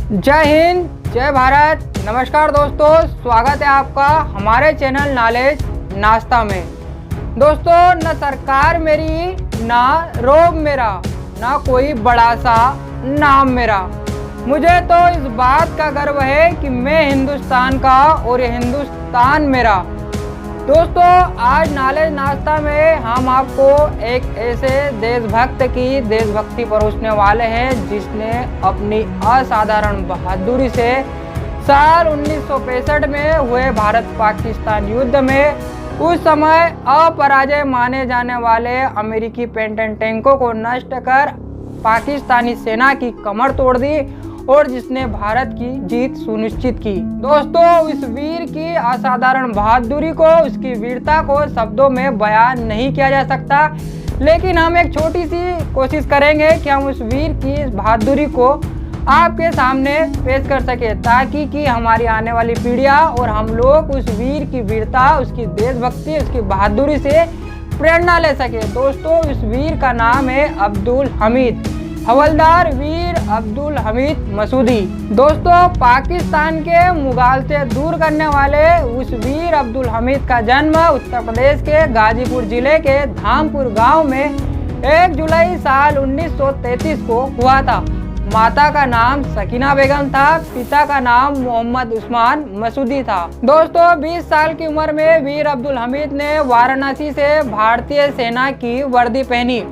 जय हिंद, जय भारत। नमस्कार दोस्तों, स्वागत है आपका हमारे चैनल नॉलेज नाश्ता में। दोस्तों, न सरकार मेरी, ना रोब मेरा, ना कोई बड़ा सा नाम मेरा। मुझे तो इस बात का गर्व है कि मैं हिंदुस्तान का और ये हिंदुस्तान मेरा। दोस्तों, आज नॉलेज नाश्ता में हम आपको एक ऐसे देशभक्त की देशभक्ति परोसने वाले हैं जिसने अपनी असाधारण बहादुरी से साल 1965 में हुए भारत पाकिस्तान युद्ध में उस समय अपराजय माने जाने वाले अमेरिकी पेंटन टैंकों को नष्ट कर पाकिस्तानी सेना की कमर तोड़ दी और जिसने भारत की जीत सुनिश्चित की। दोस्तों, इस वीर की असाधारण बहादुरी को, उसकी वीरता को शब्दों में बयान नहीं किया जा सकता, लेकिन हम एक छोटी सी कोशिश करेंगे कि हम उस वीर की बहादुरी को आपके सामने पेश कर सके, ताकि कि हमारी आने वाली पीढ़ियां और हम लोग उस वीर की वीरता, उसकी देशभक्ति, उसकी बहादुरी से प्रेरणा ले सके। दोस्तों, इस वीर का नाम है अब्दुल हमीद, हवलदार वीर अब्दुल हमीद मसूदी। दोस्तों, पाकिस्तान के मुगाल से दूर करने वाले उस वीर अब्दुल हमीद का जन्म उत्तर प्रदेश के गाजीपुर जिले के धामपुर गांव में 1 जुलाई साल 1933 को हुआ था। माता का नाम सकीना बेगम था, पिता का नाम मोहम्मद उस्मान मसूदी था। दोस्तों, 20 साल की उम्र में वीर अब्दुल हमीद ने वाराणसी से भारतीय सेना की वर्दी पहनी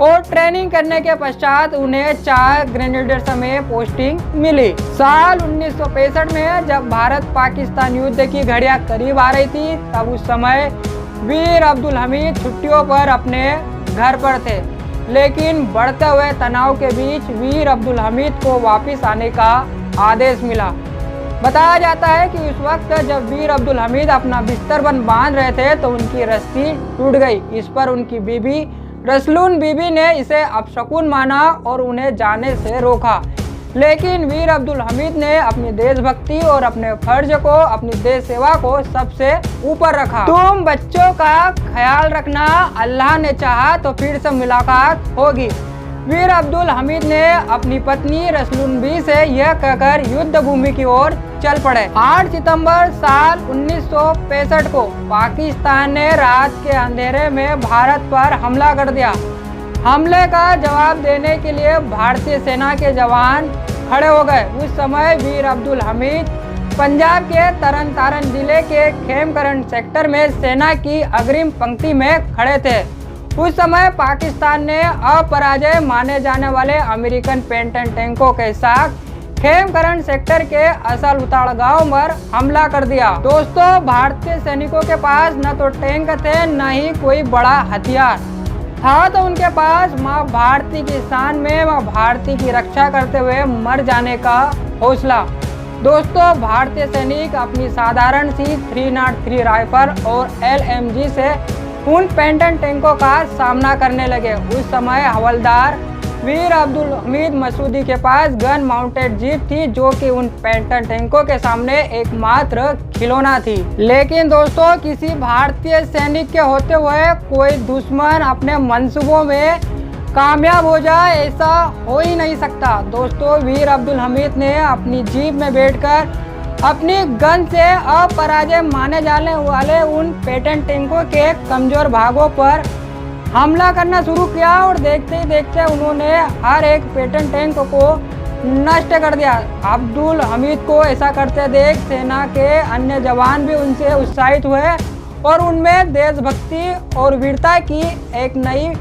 और ट्रेनिंग करने के पश्चात उन्हें 4 ग्रेनेडियर्स में पोस्टिंग मिली। साल 1965 में जब भारत पाकिस्तान युद्ध की घड़ियां करीब आ रही थी, तब उस समय वीर अब्दुल हमीद छुट्टियों पर अपने घर पर थे, लेकिन बढ़ते हुए तनाव के बीच वीर अब्दुल हमीद को वापस आने का आदेश मिला। बताया जाता है कि उस वक्त जब वीर अब्दुल हमीद अपना बिस्तर बांध रहे थे तो उनकी रस्सी टूट गई। इस पर उनकी बीबी रसलून बीबी ने इसे अपशकुन माना और उन्हें जाने से रोका, लेकिन वीर अब्दुल हमीद ने अपनी देशभक्ति और अपने फर्ज को, अपनी देश सेवा को सबसे ऊपर रखा। तुम बच्चों का ख्याल रखना, अल्लाह ने चाहा तो फिर से मुलाकात होगी। वीर अब्दुल हमीद ने अपनी पत्नी रसलून बी से यह कहकर युद्ध भूमि की ओर चल पड़े। 8 सितंबर साल 1965 को पाकिस्तान ने रात के अंधेरे में भारत पर हमला कर दिया। हमले का जवाब देने के लिए भारतीय सेना के जवान खड़े हो गए। उस समय वीर अब्दुल हमीद पंजाब के तरन तारण जिले के खेमकरण सेक्टर में सेना की अग्रिम पंक्ति में खड़े थे। उस समय पाकिस्तान ने अपराजय माने जाने वाले अमेरिकन पेंटन टैंकों के साथ खेमकरण सेक्टर के असल उताड़ गांव पर हमला कर दिया। दोस्तों, भारतीय सैनिकों के पास न तो टैंक थे, न ही कोई बड़ा हथियार था, तो उनके पास माँ भारती की शान में माँ भारती की रक्षा करते हुए मर जाने का हौसला। दोस्तों, भारतीय सैनिक अपनी साधारण सी 303 राइफल और LMG से उन पेंटन टैंकों का सामना करने लगे। उस समय हवलदार वीर अब्दुल हमीद मसूदी के पास गन माउंटेड जीप थी, जो कि उन पेंटन टैंकों के सामने एकमात्र खिलौना थी। लेकिन दोस्तों, किसी भारतीय सैनिक के होते हुए कोई दुश्मन अपने मंसूबों में कामयाब हो जाए, ऐसा हो ही नहीं सकता। दोस्तों, वीर अब्दुल हमीद ने अपनी जीप में बैठकर अपनी गन से अपराजय माने जाने वाले उन पेंटन टैंकों के कमजोर भागों पर हमला करना शुरू किया और देखते ही देखते उन्होंने हर एक पेंटन टैंक को नष्ट कर दिया। अब्दुल हमीद को ऐसा करते देख सेना के अन्य जवान भी उनसे उत्साहित हुए और उनमें देशभक्ति और वीरता की एक नई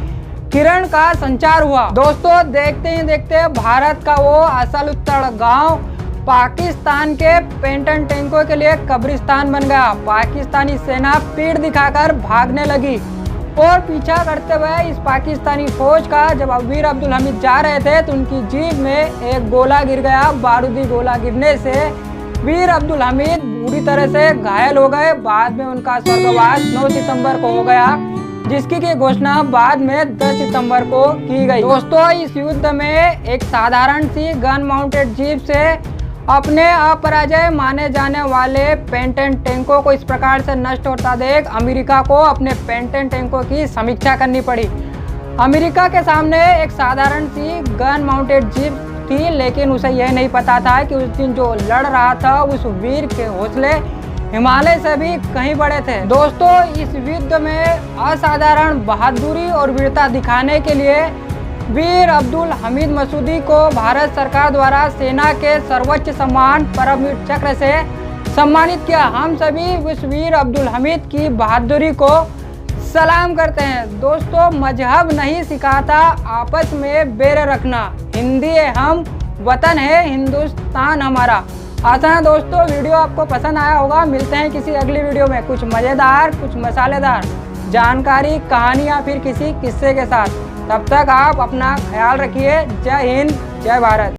किरण का संचार हुआ। दोस्तों, देखते ही देखते भारत का वो असल उत्तर गांव पाकिस्तान के पेंटन टैंकों के लिए कब्रिस्तान बन गया। पाकिस्तानी सेना पीठ दिखाकर भागने लगी और पीछा करते हुए इस पाकिस्तानी फौज का जब वीर अब्दुल हमीद जा रहे थे तो उनकी जीप में एक गोला गिर गया। बारूदी गोला गिरने से वीर अब्दुल हमीद बुरी तरह से घायल हो गए। बाद में उनका स्वर्गवास 9 सितंबर को हो गया, जिसकी की घोषणा बाद में 10 सितंबर को की गई। दोस्तों, इस युद्ध में एक साधारण सी गन माउंटेड जीप से अपने अपराजय माने जाने वाले पेंटन टैंकों को इस प्रकार से नष्ट होता देख अमेरिका को अपने पेंटन टैंकों की समीक्षा करनी पड़ी। अमेरिका के सामने एक साधारण सी गन माउंटेड जीप थी, लेकिन उसे यह नहीं पता था कि उस दिन जो लड़ रहा था उस वीर के हौसले हिमालय से भी कहीं बड़े थे। दोस्तों, इस युद्ध में असाधारण बहादुरी और वीरता दिखाने के लिए वीर अब्दुल हमीद मसूदी को भारत सरकार द्वारा सेना के सर्वोच्च सम्मान परमवीर चक्र से सम्मानित किया। हम सभी उस वीर अब्दुल हमीद की बहादुरी को सलाम करते हैं। दोस्तों, मजहब नहीं सिखाता आपस में बैर रखना, हिंदी है हम, वतन है हिंदुस्तान हमारा। आशा है दोस्तों वीडियो आपको पसंद आया होगा। मिलते हैं किसी अगली वीडियो में कुछ मज़ेदार, कुछ मसालेदार जानकारी, कहानी या फिर किसी किस्से के साथ। तब तक आप अपना ख्याल रखिए। जय हिंद, जय भारत।